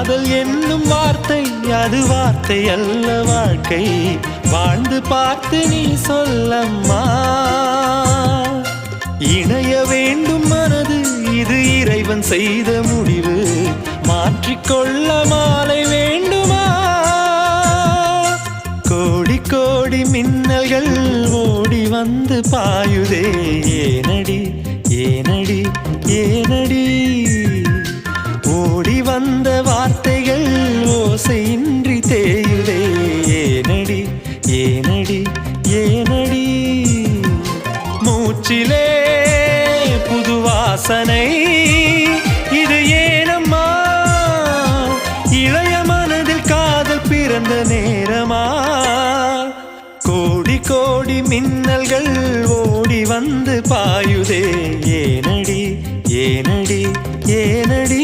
காதல் என்னும் வார்த்தை அது வார்த்தை அல்ல வாழ்க்கை வாழ்ந்து பார்த்து நீ சொல்லம்மா இணைய வேண்டும் மனது இது இறைவன் செய்த முடிவு மாற்றிக்கொள்ள மாலை வேண்டுமா கோடி கோடி மின்னல்கள் ஓடி வந்து பாயுதே ஏனடி ஏனடி ஏனடி ஓடி வந்த வார்த்தைகள் ஓசையின்றி தேயுதே ஏனடி ஏனடி ஏனடி மூச்சிலே புது வாசனை இது ஏனம்மா இளைய மனதில் காதல் பிறந்த நேரமா கோடி கோடி மின்னல்கள் ஓடி வந்து பாயுதே ஏனடி ஏனடி ஏனடி